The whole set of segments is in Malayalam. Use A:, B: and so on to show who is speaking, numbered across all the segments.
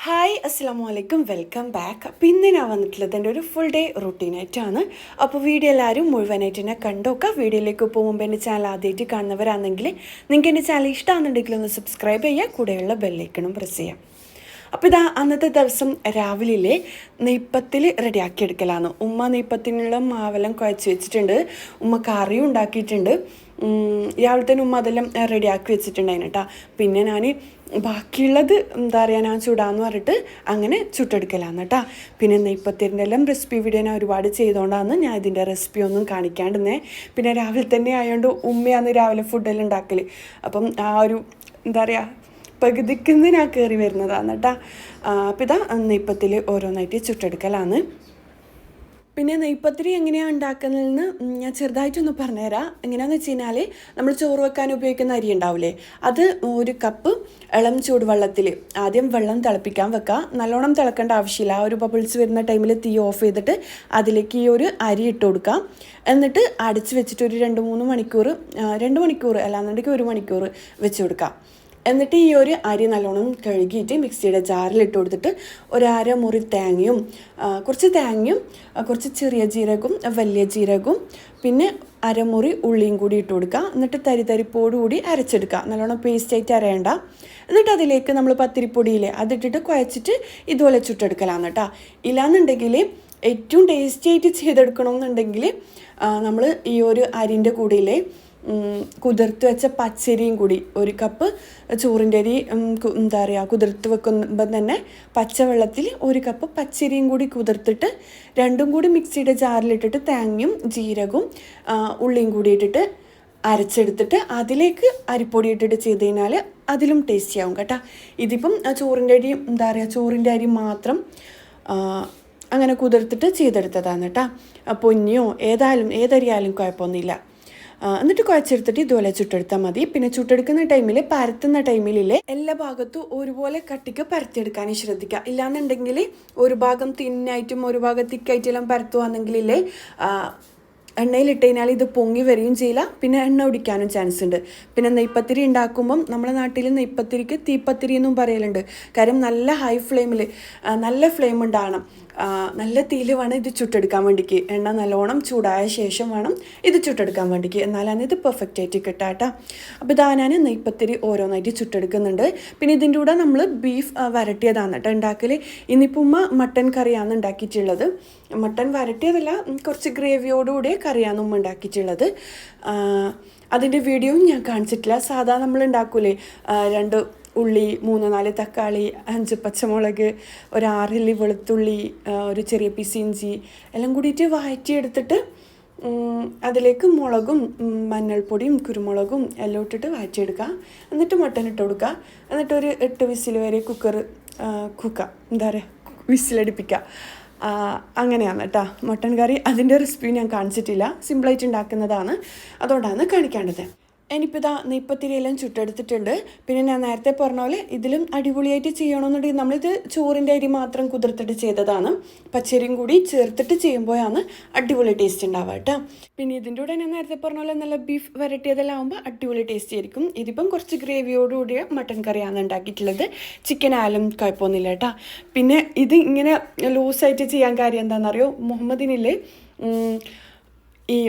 A: ഹായ് അസ്സാം വലൈക്കും വെൽക്കം ബാക്ക്. അപ്പോൾ ഇന്ന് ഞാൻ വന്നിട്ടുള്ളത് എൻ്റെ ഒരു ഫുൾ ഡേ റൂട്ടീനായിട്ടാണ്. അപ്പോൾ വീഡിയോ എല്ലാവരും മുഴുവനായിട്ട് തന്നെ കണ്ടോക്കുക. വീഡിയോയിലേക്ക് പോകുമ്പോൾ എൻ്റെ ചാനൽ ആദ്യമായിട്ട് കാണുന്നവരാണെങ്കിൽ നിങ്ങൾക്ക് എൻ്റെ ചാനൽ ഇഷ്ടമാണെന്നുണ്ടെങ്കിൽ ഒന്ന് സബ്സ്ക്രൈബ് ചെയ്യുക, കൂടെയുള്ള ബെല്ലൈക്കണും പ്രസ് ചെയ്യാം. അപ്പോൾ ഇതാ അന്നത്തെ ദിവസം രാവിലെ നെയ്പ്പത്തിൽ റെഡിയാക്കി എടുക്കലാണ്. ഉമ്മ നെയ്പ്പത്തിനുള്ള മാവെല്ലാം കുഴച്ച് വെച്ചിട്ടുണ്ട്, ഉമ്മ കറിയും ഉണ്ടാക്കിയിട്ടുണ്ട്. രാവിലെ തന്നെ ഉമ്മ അതെല്ലാം റെഡിയാക്കി വെച്ചിട്ടുണ്ടായിരുന്നു കേട്ടോ. പിന്നെ ഞാൻ ബാക്കിയുള്ളത് എന്താ പറയുക, ഞാൻ ചൂടാന്ന് പറഞ്ഞിട്ട് അങ്ങനെ ചുട്ടെടുക്കലാണ് കേട്ടോ. പിന്നെ നെയ്പ്പത്തിൻ്റെ എല്ലാം റെസിപ്പി വീഡിയോ ഞാൻ ഒരുപാട് ചെയ്തുകൊണ്ടാണ് ഞാൻ ഇതിൻ്റെ റെസിപ്പി ഒന്നും കാണിക്കാണ്ടിരുന്നത്. പിന്നെ രാവിലെ തന്നെ ആയതുകൊണ്ട് ഉമ്മയാണ് രാവിലെ ഫുഡെല്ലാം ഉണ്ടാക്കൽ. അപ്പം ആ ഒരു എന്താ പറയുക പകുതിക്കുന്ന് ഞാൻ കയറി വരുന്നതാണ് കേട്ടോ. അപ്പം ഇതാ നെയ്പ്പത്തിൽ ഓരോന്നായിട്ട് ചുട്ടെടുക്കലാണ്. പിന്നെ നെയ്പ്പത്തിരി എങ്ങനെയാണ് ഉണ്ടാക്കുന്നതെന്ന് ഞാൻ ചെറുതായിട്ടൊന്ന് പറഞ്ഞുതരാം. എങ്ങനെയാണെന്ന് വെച്ച് കഴിഞ്ഞാൽ നമ്മൾ ചോറ് വെക്കാൻ ഉപയോഗിക്കുന്ന അരി ഉണ്ടാവില്ലേ, അത് 1 കപ്പ് ഇളം ചൂടുവെള്ളത്തിൽ ആദ്യം വെള്ളം തിളപ്പിക്കാൻ വെക്കുക. നല്ലോണം തിളക്കേണ്ട ആവശ്യമില്ല. ആ ഒരു ബബിൾസ് വരുന്ന ടൈമിൽ തീ ഓഫ് ചെയ്തിട്ട് അതിലേക്ക് ഈ ഒരു അരി ഇട്ട് കൊടുക്കാം. എന്നിട്ട് അടച്ച് വെച്ചിട്ട് ഒരു 2-3 മണിക്കൂർ 2 മണിക്കൂർ അല്ലാന്നുണ്ടെങ്കിൽ 1 മണിക്കൂർ വെച്ച് കൊടുക്കാം. എന്നിട്ട് ഈ ഒരു അരി നല്ലോണം കഴുകിയിട്ട് മിക്സിയുടെ ജാറിലിട്ട് കൊടുത്തിട്ട് ഒരു മുറി തേങ്ങയും കുറച്ച് ചെറിയ ജീരകവും വലിയ ജീരകവും പിന്നെ അരമുറി ഉള്ളിയും കൂടി ഇട്ട് കൊടുക്കുക. എന്നിട്ട് തരിപ്പോടുകൂടി അരച്ചെടുക്കുക. നല്ലോണം പേസ്റ്റായിട്ട് അരയണ്ട. എന്നിട്ട് അതിലേക്ക് നമ്മൾ പത്തിരിപ്പൊടിയില്ലേ അതിട്ടിട്ട് കുഴച്ചിട്ട് ഇതുപോലെ ചുട്ടെടുക്കലാണ് കേട്ടോ. ഇല്ലാന്നുണ്ടെങ്കിൽ ഏറ്റവും ടേസ്റ്റി ആയിട്ട് ചെയ്തെടുക്കണമെന്നുണ്ടെങ്കിൽ നമ്മൾ ഈ ഒരു അരിൻ്റെ കൂടെയില്ലേ കുതിർത്ത് വെച്ച പച്ചരിയും കൂടി 1 കപ്പ് ചോറിൻ്റെ അരി എന്താ പറയുക കുതിർത്ത് വെക്കുമ്പോൾ തന്നെ പച്ചവെള്ളത്തിൽ 1 കപ്പ് പച്ചരിയും കൂടി കുതിർത്തിട്ട് രണ്ടും കൂടി മിക്സിയുടെ ജാറിലിട്ടിട്ട് തേങ്ങയും ജീരകവും ഉള്ളിയും കൂടി ഇട്ടിട്ട് അരച്ചെടുത്തിട്ട് അതിലേക്ക് അരിപ്പൊടി ഇട്ടിട്ട് ചെയ്ത് കഴിഞ്ഞാൽ അതിലും ടേസ്റ്റി ആവും കേട്ടോ. ഇതിപ്പം ചോറിൻ്റെ അരി എന്താ പറയുക ചോറിൻ്റെ അരി മാത്രം അങ്ങനെ കുതിർത്തിട്ട് ചെയ്തെടുത്തതാണ് കേട്ടോ. പൊന്നിയോ ഏതരിയായാലും കുഴപ്പമൊന്നുമില്ല. എന്നിട്ട് കുഴച്ചെടുത്തിട്ട് ഇതുപോലെ ചുട്ടെടുത്താൽ മതി. പിന്നെ ചുട്ടെടുക്കുന്ന ടൈമിൽ പരത്തുന്ന ടൈമിലില്ലേ എല്ലാ ഭാഗത്തും ഒരുപോലെ കട്ടിക്ക് പരത്തിയെടുക്കാൻ ശ്രദ്ധിക്കുക. ഇല്ലാന്നുണ്ടെങ്കിൽ ഒരു ഭാഗം തിന്നായിട്ടും ഒരു ഭാഗം തിക്കായിട്ടെല്ലാം പരത്തുവാണെങ്കിലേ എണ്ണയിലിട്ട് കഴിഞ്ഞാൽ ഇത് പൊങ്ങി വരികയും ചെയ്യില്ല, പിന്നെ എണ്ണ ഒടിക്കാനും ചാൻസ് ഉണ്ട്. പിന്നെ നെയ്പ്പത്തിരി ഉണ്ടാക്കുമ്പം നമ്മുടെ നാട്ടിൽ നെയ്പ്പത്തിരിക്ക് തീപ്പത്തിരി എന്നും പറയലുണ്ട്. കാര്യം നല്ല ഹൈ ഫ്ലെയിമിൽ നല്ല ഫ്ലെയിം ഉണ്ടാകണം, നല്ല തീയിൽ വേണം ഇത് ചുട്ടെടുക്കാൻ വേണ്ടിക്ക്. എണ്ണ നല്ലോണം ചൂടായ ശേഷം വേണം ഇത് ചുട്ടെടുക്കാൻ വേണ്ടിക്ക്, എന്നാലാണ് ഇത് പെർഫെക്റ്റ് ആയിട്ട് കിട്ടുക കേട്ടോ. അപ്പോൾ ഇതാ ഞാൻ നെയ്പ്പത്തിരി ഓരോന്നായിട്ട് ചുട്ടെടുക്കുന്നുണ്ട്. പിന്നെ ഇതിൻ്റെ കൂടെ നമ്മൾ ബീഫ് വരട്ടിയതാണ് കേട്ടോ ഉണ്ടാക്കൽ. ഇന്നിപ്പോൾ ഉമ്മ മട്ടൻ കറിയാണ് ഉണ്ടാക്കിയിട്ടുള്ളത്. മട്ടൻ വരട്ടിയതല്ല, കുറച്ച് ഗ്രേവിയോടുകൂടി കറിയാണ് ഉമ്മ ഉണ്ടാക്കിയിട്ടുള്ളത്. അതിൻ്റെ വീഡിയോയും ഞാൻ കാണിച്ചിട്ടില്ല. സാധാരണ നമ്മൾ ഉണ്ടാക്കൂലേ 2 ഉള്ളി 3-4 തക്കാളി 5 പച്ചമുളക് 6 ഇല്ലി വെളുത്തുള്ളി ഒരു ചെറിയ പീസ് ഇഞ്ചി എല്ലാം കൂടിയിട്ട് വഴറ്റിയെടുത്തിട്ട് അതിലേക്ക് മുളകും മഞ്ഞൾപ്പൊടിയും കുരുമുളകും എല്ലാം ഇട്ടിട്ട് വഴറ്റിയെടുക്കുക. എന്നിട്ട് മട്ടൻ ഇട്ട് കൊടുക്കുക. എന്നിട്ടൊരു 8 വിസിൽ വരെ എന്താ പറയുക വിസിലടിപ്പിക്കുക. അങ്ങനെയാണ് കേട്ടോ മട്ടൻ കറി. അതിൻ്റെ റെസിപ്പി ഞാൻ കാണിച്ചിട്ടില്ല, സിമ്പിളായിട്ട് ഉണ്ടാക്കുന്നതാണ്, അതുകൊണ്ടാണ് കാണിക്കേണ്ടത്. ഇനിയിപ്പോൾ ഇതാ നെയ്പ്പത്തിരിയെല്ലാം ചുട്ടെടുത്തിട്ടുണ്ട്. പിന്നെ ഞാൻ നേരത്തെ പറഞ്ഞ പോലെ ഇതിലും അടിപൊളിയായിട്ട് ചെയ്യണമെന്നുണ്ടെങ്കിൽ നമ്മളിത് ചോറിൻ്റെ അരി മാത്രം കുതിർത്തിട്ട് ചെയ്തതാണ്. പച്ചരിയും കൂടി ചേർത്തിട്ട് ചെയ്യുമ്പോഴാണ് അടിപൊളി ടേസ്റ്റ് ഉണ്ടാവുക കേട്ടോ. പിന്നെ ഇതിൻ്റെ കൂടെ ഞാൻ നേരത്തെ പറഞ്ഞ പോലെ നല്ല ബീഫ് വരട്ടിയതെല്ലാം ആകുമ്പോൾ അടിപൊളി ടേസ്റ്റ് ആയിരിക്കും. ഇതിപ്പം കുറച്ച് ഗ്രേവിയോടുകൂടിയ മട്ടൻ കറിയാണ് ഉണ്ടാക്കിയിട്ടുള്ളത്. ചിക്കൻ ആയാലും കുഴപ്പമൊന്നുമില്ല കേട്ടോ. പിന്നെ ഇത് ഇങ്ങനെ ലൂസായിട്ട് ചെയ്യാൻ കാര്യം എന്താണെന്നറിയോ, മുഹമ്മദിനിൽ ഈ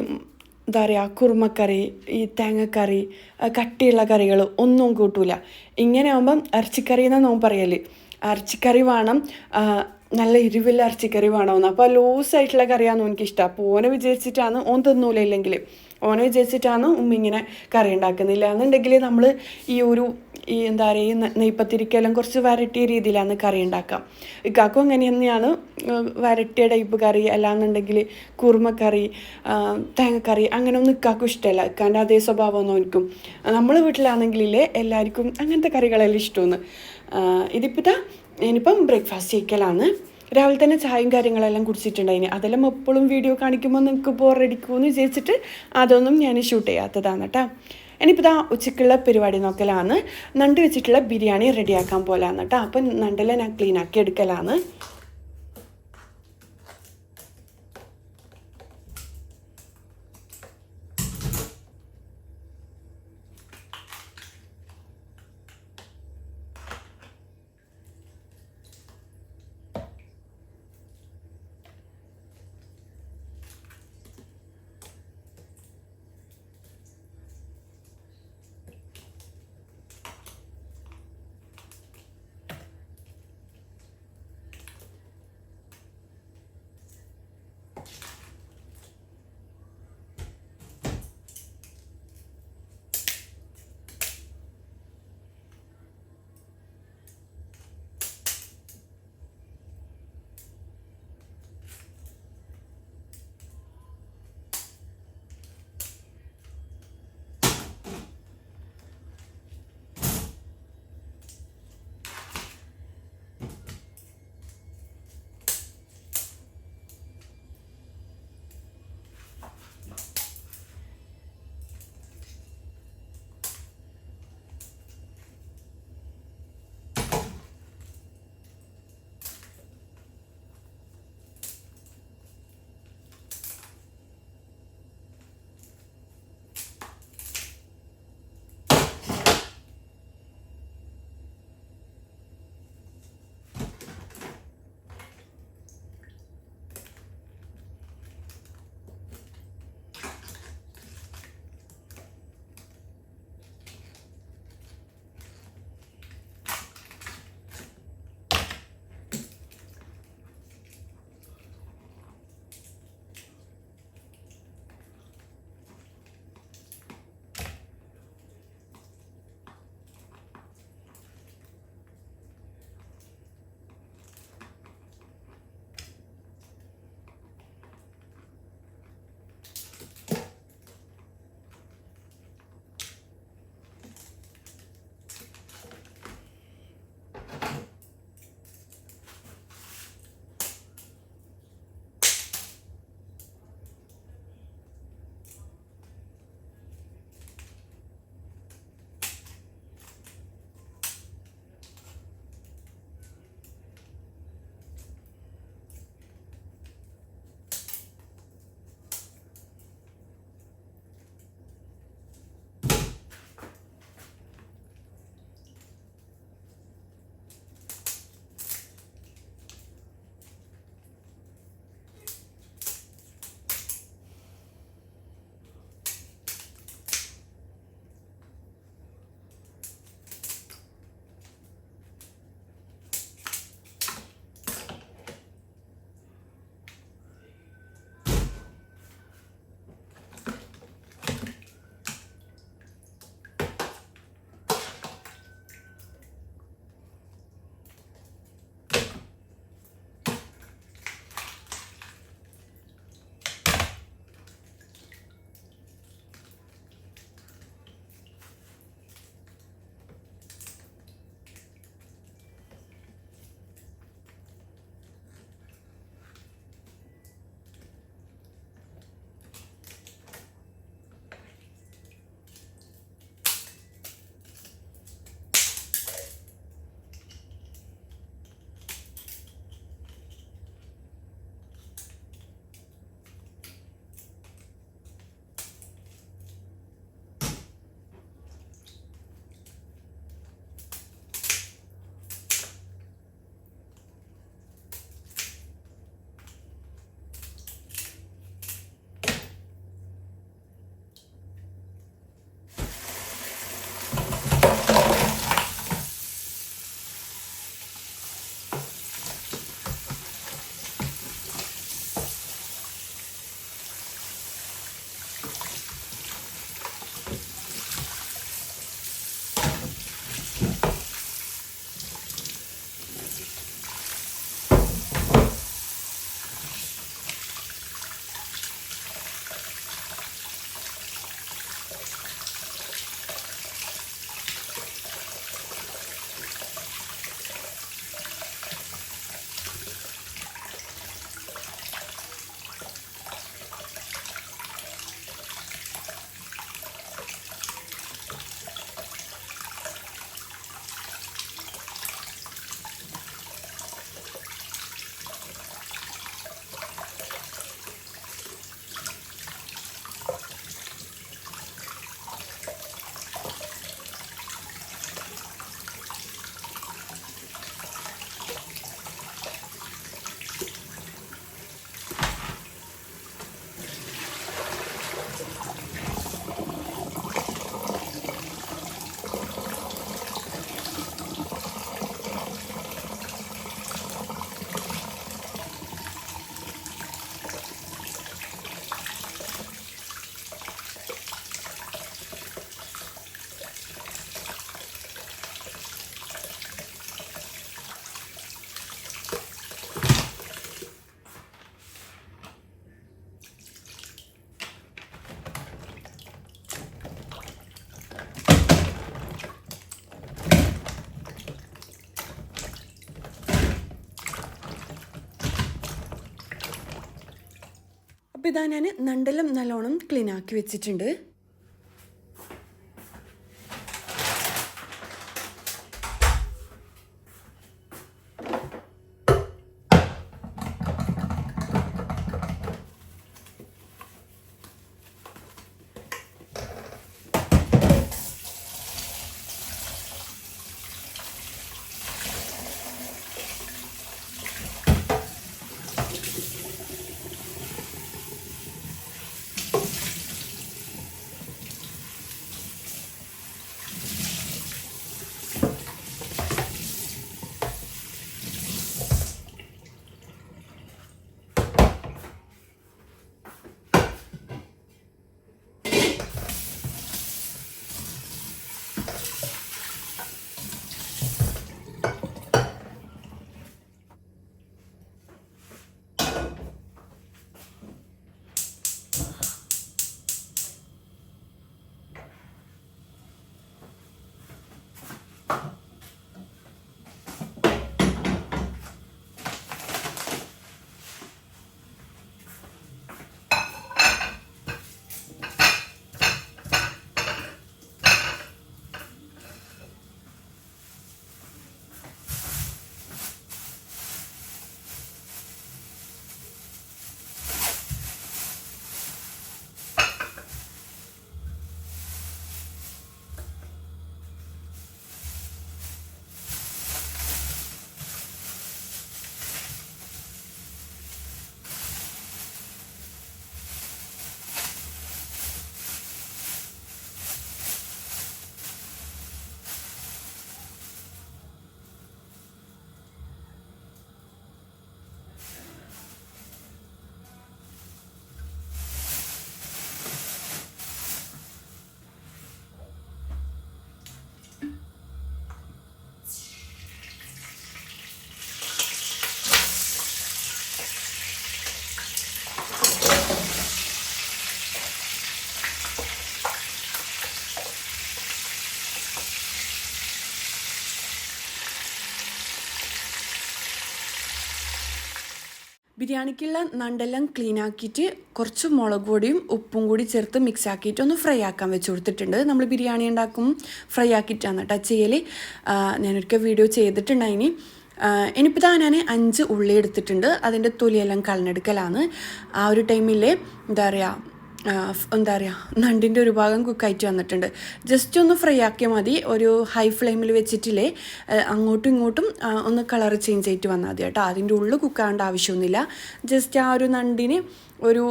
A: എന്താ പറയുക കുറുമക്കറി ഈ തേങ്ങക്കറി കട്ടിയുള്ള കറികൾ ഒന്നും കൂട്ടൂല. ഇങ്ങനെ ആകുമ്പം ഇറച്ചിക്കറി എന്നാണ് നോൻ പറയൽ. ഇറച്ചിക്കറി വേണം, നല്ല എരിവുള്ള ഇറച്ചിക്കറി വേണമെന്ന്. അപ്പോൾ ലൂസായിട്ടുള്ള കറിയാണെന്ന് എനിക്കിഷ്ടം. അപ്പോൾ ഓനെ വിചാരിച്ചിട്ടാണ്, ഓൻ തിന്നൂല ഇല്ലെങ്കിൽ ഓനെ വിചാരിച്ചിട്ടാണ് ഉമ്മ ഇങ്ങനെ കറി ഉണ്ടാക്കുന്നില്ല. എന്നുണ്ടെങ്കിൽ നമ്മൾ ഈ എന്താ പറയുക ഈ നെയ്പ്പത്തിരിക്കെല്ലാം കുറച്ച് വരട്ടിയ രീതിയിലാണ് കറി ഉണ്ടാക്കാം. ഇക്കാക്കും അങ്ങനെ തന്നെയാണ്, വരട്ടിയ ടൈപ്പ് കറി അല്ലാന്നുണ്ടെങ്കിൽ കുറുമക്കറി തേങ്ങക്കറി അങ്ങനെയൊന്നും ഇക്കാക്കും ഇഷ്ടമല്ല. ഇക്കാൻ്റെ അതേ സ്വഭാവമൊന്നും എനിക്കും. നമ്മളെ വീട്ടിലാണെങ്കിലേ എല്ലാവർക്കും അങ്ങനത്തെ കറികളെല്ലാം ഇഷ്ടമാണ്. ഇനിയിപ്പം ബ്രേക്ക്ഫാസ്റ്റ് ചെയ്യിക്കലാണ്. രാവിലെ തന്നെ ചായയും കാര്യങ്ങളെല്ലാം കുടിച്ചിട്ടുണ്ടായിന്. അതെല്ലാം എപ്പോഴും വീഡിയോ കാണിക്കുമ്പോൾ നിങ്ങൾക്ക് ബോറടിക്കുമെന്ന് വിചാരിച്ചിട്ട് അതൊന്നും ഞാൻ ഷൂട്ട് ചെയ്യാത്തതാണ് കേട്ടോ. ഇനിയിപ്പോൾ ഉച്ചക്കുള്ള പരിപാടി നോക്കലാണ്. നണ്ട് വെച്ചിട്ടുള്ള ബിരിയാണി റെഡിയാക്കാൻ പോലാണ് കേട്ടോ. അപ്പം നണ്ടെല്ലാം ഞാൻ ക്ലീൻ ആക്കി എടുക്കലാണ്. അപ്പോൾ ഇതാ ഞാൻ നണ്ടെല്ലാം നല്ലോണം ക്ലീൻ ആക്കി വെച്ചിട്ടുണ്ട്. ബിരിയാണിക്കുള്ള നണ്ടെല്ലാം ക്ലീൻ ആക്കിയിട്ട് കുറച്ച് മുളക് പൊടിയും ഉപ്പും കൂടി ചേർത്ത് മിക്സ് ആക്കിയിട്ട് ഒന്ന് ഫ്രൈ ആക്കാൻ വെച്ച് കൊടുത്തിട്ടുണ്ട്. നമ്മൾ ബിരിയാണി ഉണ്ടാക്കും ഫ്രൈ ആക്കിയിട്ടാണ് കേട്ടോ ചെയ്യൽ. ഞാനൊരിക്കൽ വീഡിയോ ചെയ്തിട്ടുണ്ടായിനി. ഇനിയിപ്പോൾ ഇതാ ഞാൻ 5 ഉള്ളി എടുത്തിട്ടുണ്ട്. അതിൻ്റെ തൊലിയെല്ലാം കളഞ്ഞെടുക്കലാണ്. ആ ഒരു ടൈമിൽ എന്താ പറയുക നണ്ടിൻ്റെ ഒരു ഭാഗം കുക്കായിട്ട് വന്നിട്ടുണ്ട്. ജസ്റ്റ് ഒന്ന് ഫ്രൈ ആക്കിയാൽ മതി. ഒരു ഹൈ ഫ്ലെയിമിൽ വെച്ചിട്ടില്ലേ അങ്ങോട്ടും ഇങ്ങോട്ടും ഒന്ന് കളർ ചേഞ്ച് ആയിട്ട് വന്നാൽ മതി കേട്ടോ. അതിൻ്റെ ഉള്ളിൽ കുക്കാവേണ്ട ആവശ്യമൊന്നുമില്ല. ജസ്റ്റ് ആ ഒരു നണ്ടിന് ഒരു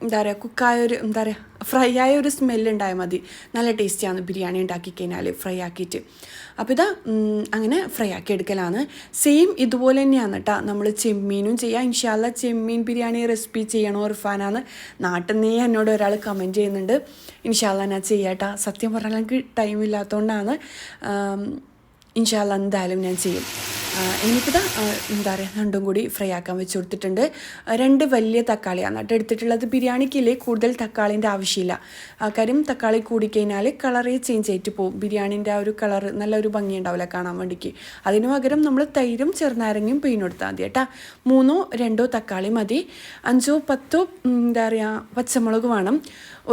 A: എന്താ പറയുക കുക്കായൊരു എന്താ പറയുക ഫ്രൈ ആയ ഒരു സ്മെല്ലുണ്ടായാൽ മതി. നല്ല ടേസ്റ്റിയാണ് ബിരിയാണി ഉണ്ടാക്കി കഴിഞ്ഞാൽ ഫ്രൈ ആക്കിയിട്ട്. അപ്പോൾ ഇതാ അങ്ങനെ ഫ്രൈ ആക്കി എടുക്കലാണ്. സെയിം ഇതുപോലെ തന്നെയാണ് കേട്ടോ നമ്മൾ ചെമ്മീനും ചെയ്യുക. ഇൻഷാ അല്ലാ ചെമ്മീൻ ബിരിയാണി റെസിപ്പി ചെയ്യണോ ഇർഫാനാന്ന് നാട്ടിൽ നിന്ന് എന്നോട് ഒരാൾ കമൻറ്റ് ചെയ്യുന്നുണ്ട്. ഇൻഷാ അല്ലാ ഞാൻ ചെയ്യാം കേട്ടോ. സത്യം പറഞ്ഞാൽ എനിക്ക് ടൈം ഇല്ലാത്തതുകൊണ്ടാണ്. ഇൻഷാ അല്ലാ എന്തായാലും ഞാൻ ചെയ്യും. എനിക്കിതാ എന്താ പറയുക രണ്ടും കൂടി ഫ്രൈ ആക്കാൻ വെച്ച് കൊടുത്തിട്ടുണ്ട്. 2 വലിയ തക്കാളിയാണ് കേട്ടോ എടുത്തിട്ടുള്ളത്. ബിരിയാണിക്കില്ലേ കൂടുതൽ തക്കാളിൻ്റെ ആവശ്യമില്ല. കാര്യം തക്കാളി കൂടിക്കഴിഞ്ഞാൽ കളറേ ചേഞ്ച് ആയിട്ട് പോകും. ബിരിയാണീൻ്റെ ആ ഒരു കളറ് നല്ലൊരു ഭംഗി ഉണ്ടാവില്ല കാണാൻ വേണ്ടിക്ക്. അതിന് പകരം നമ്മൾ തൈരും ചെറുനാരങ്ങയും പിഴിഞ്ഞെടുത്താൽ മതി കേട്ടോ. 3-2 തക്കാളി മതി. 5-10 എന്താ പറയുക പച്ചമുളക് വേണം.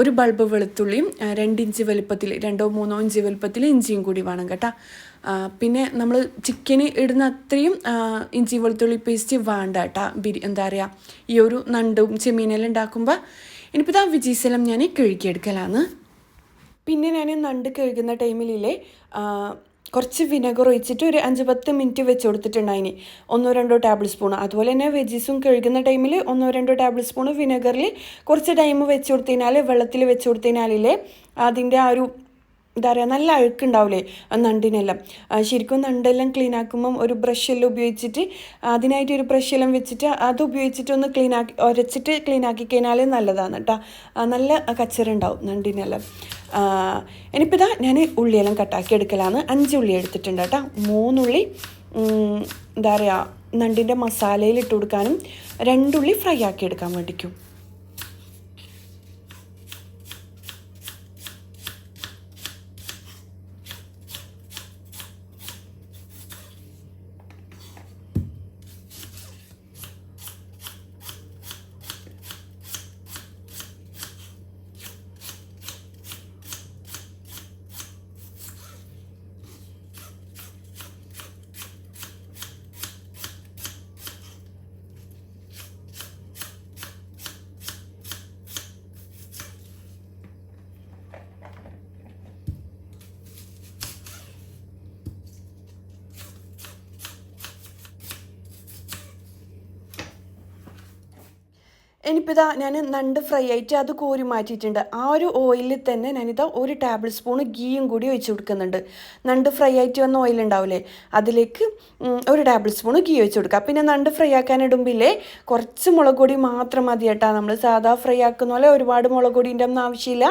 A: 1 ബൾബ് വെളുത്തുള്ളിയും 2 ഇഞ്ച് വലുപ്പത്തിൽ 2-3 ഇഞ്ച് വലുപ്പത്തിൽ ഇഞ്ചിയും കൂടി വേണം കേട്ടോ. പിന്നെ നമ്മൾ ചിക്കന് ഇടുന്ന അത്രയും ഇഞ്ചി വെളുത്തുള്ളി പേസ്റ്റ് വേണ്ട കേട്ടോ. എന്താ പറയുക ഈ ഒരു നണ്ടും ചെമ്മീനെല്ലാം ഉണ്ടാക്കുമ്പോൾ. ഇനിയിപ്പോൾ ഇതാ വിജീസെല്ലാം ഞാൻ കഴുകിയെടുക്കലാണ്. പിന്നെ ഞാൻ നണ്ട് കഴുകുന്ന ടൈമിലില്ലേ കുറച്ച് വിനെഗർ ഒഴിച്ചിട്ട് ഒരു 5-10 മിനിറ്റ് വെച്ച് കൊടുത്തിട്ടുണ്ടായിന്. 1-2 ടേബിൾ സ്പൂൺ. അതുപോലെ തന്നെ വെജീസും കഴുകുന്ന ടൈമിൽ 1-2 ടേബിൾ സ്പൂൺ വിനെഗറിൽ കുറച്ച് ടൈം വെച്ച് കൊടുത്തതിനാൽ വെള്ളത്തിൽ വെച്ച് കൊടുത്തതിനാലില്ലേ അതിൻ്റെ ആ ഒരു എന്താ പറയുക നല്ല അഴുക്കുണ്ടാവില്ലേ നണ്ടിനെല്ലാം. ശരിക്കും നണ്ടെല്ലാം ക്ലീൻ ആക്കുമ്പം ഒരു ബ്രഷെല്ലാം ഉപയോഗിച്ചിട്ട് അതിനായിട്ട് ഒരു ബ്രഷെല്ലാം വെച്ചിട്ട് അത് ഉപയോഗിച്ചിട്ട് ഒന്ന് ഉരച്ചിട്ട് ക്ലീൻ ആക്കി കഴിഞ്ഞാൽ നല്ലതാണ് കേട്ടോ. നല്ല കച്ചറുണ്ടാവും നണ്ടിനെല്ലാം. ഇനിയിപ്പോൾ ഇതാ ഞാൻ ഉള്ളിയെല്ലാം കട്ടാക്കി എടുക്കലാണ്. 5 ഉള്ളി എടുത്തിട്ടുണ്ട് കേട്ടോ. 3 ഉള്ളി എന്താ പറയുക നണ്ടിൻ്റെ മസാലയിൽ ഇട്ട് കൊടുക്കാനും 2 ഉള്ളി ഫ്രൈ ആക്കി എടുക്കാൻ വേണ്ടിക്കും. ഇനിയിപ്പോൾ ഇതാ ഞാൻ നണ്ട് ഫ്രൈ ആയിട്ട് അത് കോരി മാറ്റിയിട്ടുണ്ട്. ആ ഒരു ഓയിലിൽ തന്നെ ഞാനിതാ ഒരു ടേബിൾ സ്പൂൺ ഗീയും കൂടി ഒഴിച്ച് കൊടുക്കുന്നുണ്ട്. നണ്ട് ഫ്രൈ ആയിട്ട് വന്ന ഓയിൽ ഉണ്ടാവില്ലേ, അതിലേക്ക് ഒരു ടേബിൾ സ്പൂൺ ഗീ ഒഴിച്ച് കൊടുക്കുക. പിന്നെ നണ്ട് ഫ്രൈ ആക്കാൻ ഇടുമ്പില്ലേ കുറച്ച് മുളക് പൊടി മാത്രം മതി കേട്ടോ. നമ്മൾ സാധാ ഫ്രൈ ആക്കുന്ന പോലെ ഒരുപാട് മുളക് പൊടിൻ്റെ ഒന്നും ആവശ്യമില്ല.